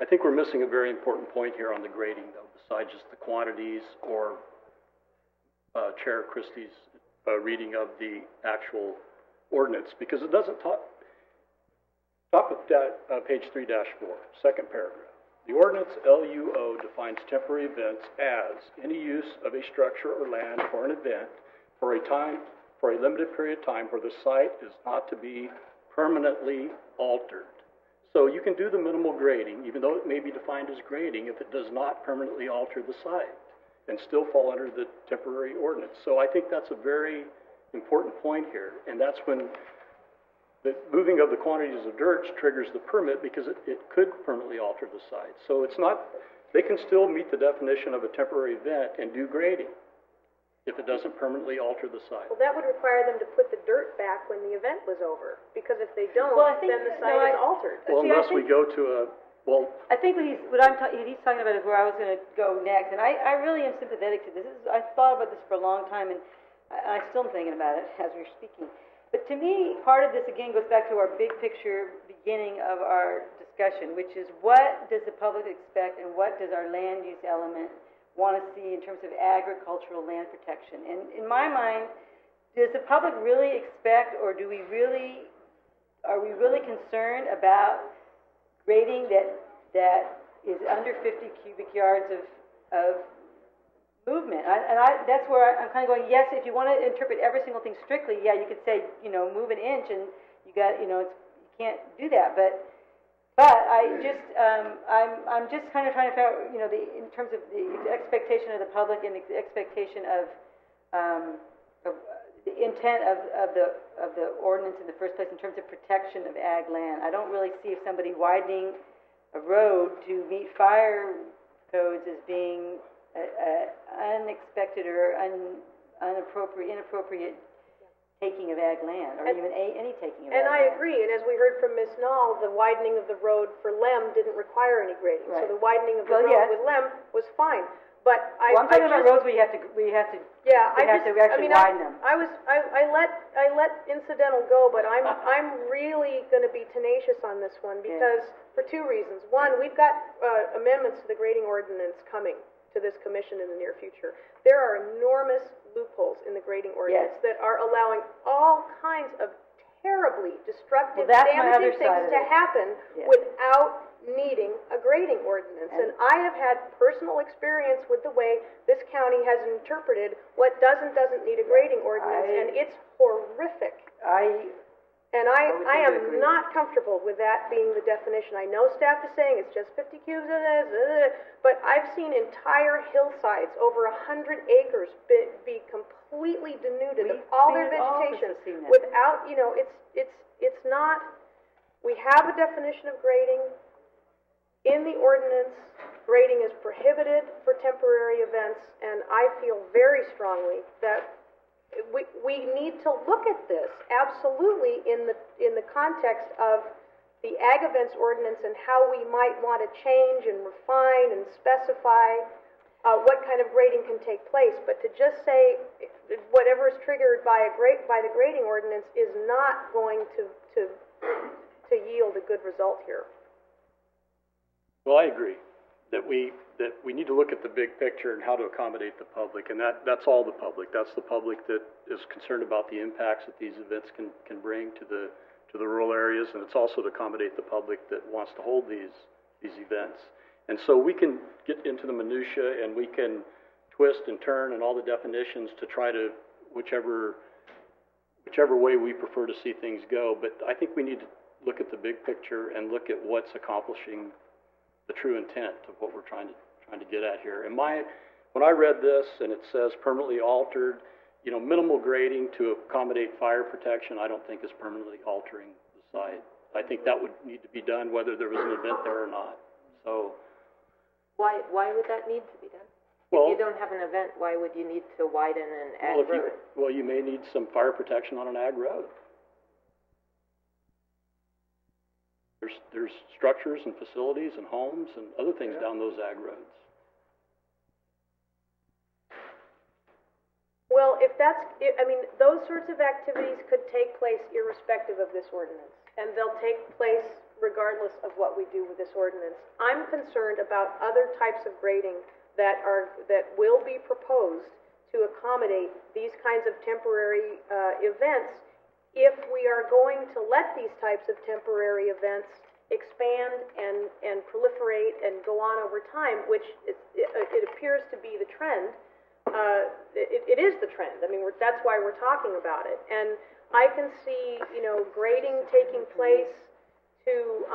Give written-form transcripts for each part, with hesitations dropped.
I think we're missing a very important point here on the grading, though, besides just the quantities or Chair Christie's reading of the actual ordinance, because it doesn't talk. Top of page 3-4, second paragraph. The ordinance LUO defines temporary events as any use of a structure or land for an event for a limited period of time where the site is not to be permanently altered. So you can do the minimal grading, even though it may be defined as grading, if it does not permanently alter the site and still fall under the temporary ordinance. So I think that's a very important point here, and that's when the moving of the quantities of dirt triggers the permit, because it could permanently alter the site. So it's not, they can still meet the definition of a temporary event and do grading if it doesn't permanently alter the site. Well, that would require them to put the dirt back when the event was over, because if they don't, then the site is altered. Well, unless we go to a, I think he's talking about is where I was going to go next, and I really am sympathetic to this. I thought about this for a long time, and I still am thinking about it as we're speaking. But to me, part of this, again, goes back to our big picture beginning of our discussion, which is what does the public expect and what does our land use element want to see in terms of agricultural land protection? And in my mind, does the public really expect, or are we really concerned about grading that is under 50 cubic yards of movement? That's where I'm kind of going, yes, if you want to interpret every single thing strictly, yeah, you could say, move an inch and you got, you can't do that. But I just, I'm just kind of trying to figure out, in terms of the expectation of the public and the expectation of the intent of the ordinance in the first place in terms of protection of ag land. I don't really see if somebody widening a road to meet fire codes as being unexpected or inappropriate taking of ag land, or even any taking of ag land. And I agree, and as we heard from Ms. Nall, the widening of the road for Lem didn't require any grading. Right. So the widening of the road with Lem was fine. But I'm talking about roads where we have to actually widen them. I let incidental go, but I'm really going to be tenacious on this one, because for two reasons. One, we've got amendments to the grading ordinance coming to this commission in the near future. There are enormous loopholes in the grading ordinance that are allowing all kinds of terribly destructive, damaging things to happen without needing a grading ordinance. And I have had personal experience with the way this county has interpreted what doesn't need a grading ordinance, and it's horrific. And I am not comfortable with that being the definition. I know staff is saying it's just 50 cubes, but I've seen entire hillsides, over 100 acres, be completely denuded of all their vegetation without, it's not, we have a definition of grading. In the ordinance, grading is prohibited for temporary events, and I feel very strongly that we need to look at this absolutely in the context of the ag events ordinance and how we might want to change and refine and specify what kind of grading can take place. But to just say whatever is triggered by the grading ordinance is not going to yield a good result here. Well, I agree that we need to look at the big picture and how to accommodate the public, and that's all the public. That's the public that is concerned about the impacts that these events can bring to the rural areas, and it's also to accommodate the public that wants to hold these events. And so we can get into the minutia, and we can twist and turn and all the definitions to try to whichever way we prefer to see things go. But I think we need to look at the big picture and look at what's accomplishing the true intent of what we're trying to get at here. And when I read this and it says permanently altered, minimal grading to accommodate fire protection, I don't think is permanently altering the site. I think that would need to be done whether there was an event there or not. So why would that need to be done? If you don't have an event, why would you need to widen an ag road? You may need some fire protection on an ag road. There's structures and facilities and homes and other things down those ag roads. Well, those sorts of activities could take place irrespective of this ordinance, and they'll take place regardless of what we do with this ordinance. I'm concerned about other types of grading that will be proposed to accommodate these kinds of temporary events, if we are going to let these types of temporary events expand and proliferate and go on over time, which it appears to be the trend. It is the trend. I mean, that's why we're talking about it. And I can see, grading taking place to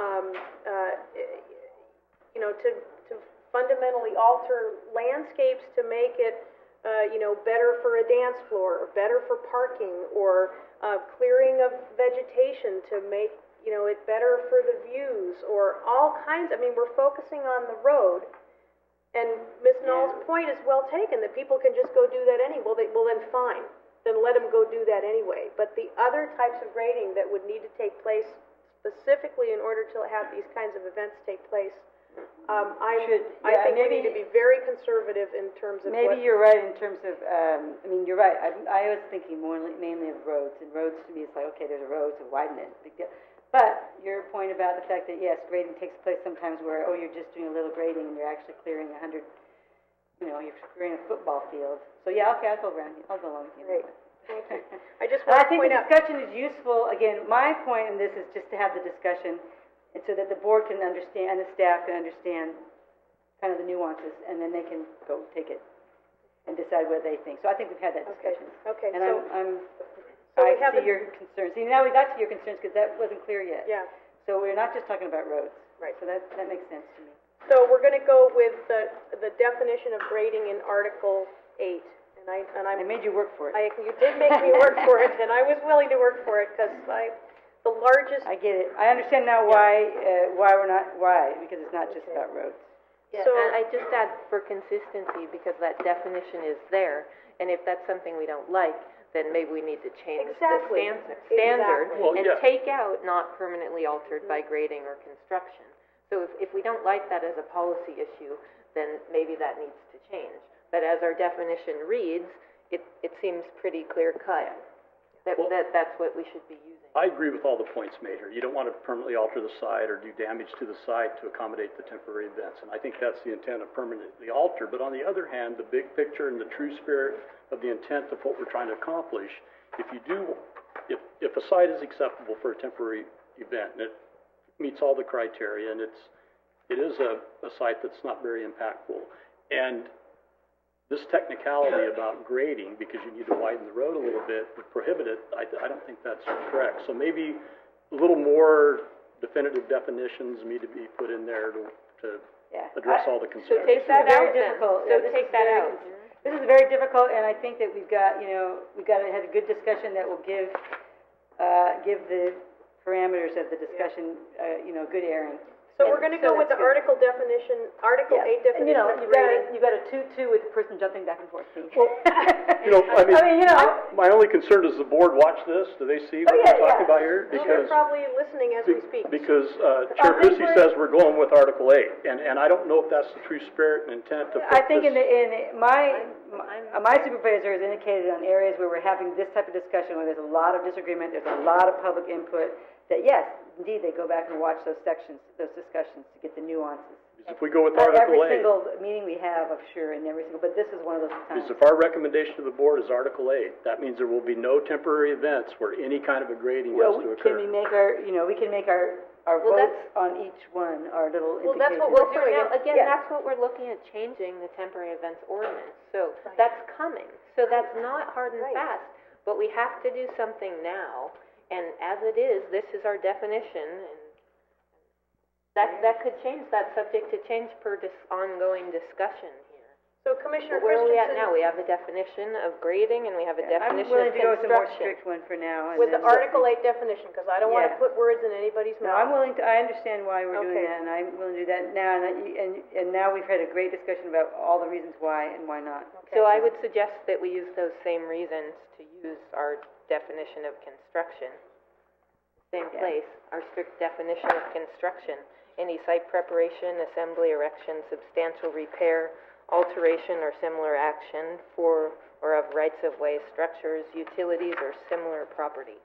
fundamentally alter landscapes to make it, better for a dance floor, or better for parking, or clearing of vegetation to make, it better for the views, or all kinds. I mean, we're focusing on the road. And Ms. Knoll's point is well taken, that people can just go do that anyway. Well, then fine. Then let them go do that anyway. But the other types of grading that would need to take place specifically in order to have these kinds of events take place, I think we need to be very conservative in terms of maybe you're right in terms of, you're right. I was thinking mainly of roads, and roads to me is like, okay, there's a road, so widen it, big deal. But your point about the fact that, yes, grading takes place sometimes where, you're just doing a little grading and you're actually clearing 100, you're clearing a football field. So yeah, okay, I'll go along with you. Great. Thank you. I just want to point out. I think the discussion is useful. Again, my point in this is just to have the discussion, and so that the board can understand, and the staff can understand kind of the nuances, and then they can go take it and decide what they think. So I think we've had that discussion. Okay. And so I see your concerns. See, now we got to your concerns because that wasn't clear yet. Yeah. So we're not just talking about roads. Right. So that makes sense to me. So we're going to go with the definition of grading in Article 8. I made you work for it. You did make me work for it, and I was willing to work for it because the largest. I get it. I understand now why because it's not just about roads. Yeah, so, and I just add for consistency, because that definition is there, and if that's something we don't like, then maybe we need to change the standard and take out not permanently altered by grading or construction. So if we don't like that as a policy issue, then maybe that needs to change. But as our definition reads, it seems pretty clear-cut that's what we should be using. I agree with all the points made here. You don't want to permanently alter the site or do damage to the site to accommodate the temporary events, and I think that's the intent of permanently alter. But on the other hand, the big picture and the true spirit of the intent of what we're trying to accomplish, if a site is acceptable for a temporary event and it meets all the criteria, and it is a site that's not very impactful, and this technicality about grading, because you need to widen the road a little bit, would prohibit it. I don't think that's correct. So maybe a little more definitive definitions need to be put in there to address all the concerns. So take that out then. Take that out. This is very difficult, and I think that we've got to have a good discussion that will give the parameters of the discussion, good airing. So we're going to go with the Article 8 definition of grading. You've got a 2-2 with the person jumping back and forth. Well, my only concern is the board watch this. Do they see what we're talking about here? Because they're probably listening as we speak. Because Chair Christie says we're going with Article 8, and I don't know if that's the true spirit and intent of. I think my supervisor has indicated on areas where we're having this type of discussion, where there's a lot of disagreement, there's a lot of public input, that yes, indeed, they go back and watch those discussions to get the nuances. If we go with Article 8. Every single meeting we have, I'm sure, but this is one of those times. If our recommendation to the board is Article 8, that means there will be no temporary events where any kind of a grading has to occur. Can we make we can make our votes on each one, our little indications. Well, that's what we're doing. Again, that's what we're looking at, changing the temporary events ordinance. So that's coming. So that's not hard and fast, but we have to do something now. And as it is, this is our definition, and that could change. That's subject to change per ongoing discussion here. So, Commissioner Christensen, where are we at Christensen, now? We have a definition of grading, and we have a definition of construction. I'm willing to go with a more strict one for now. With the Article 8 definition, because I don't want to put words in anybody's mouth. No, I'm willing to. I understand why we're doing that, and I'm willing to do that now. And now we've had a great discussion about all the reasons why and why not. Okay. So I would suggest that we use those same reasons to use our definition of construction. Same place, our strict definition of construction. Any site preparation, assembly, erection, substantial repair, alteration, or similar action for or of rights-of-way structures, utilities, or similar property.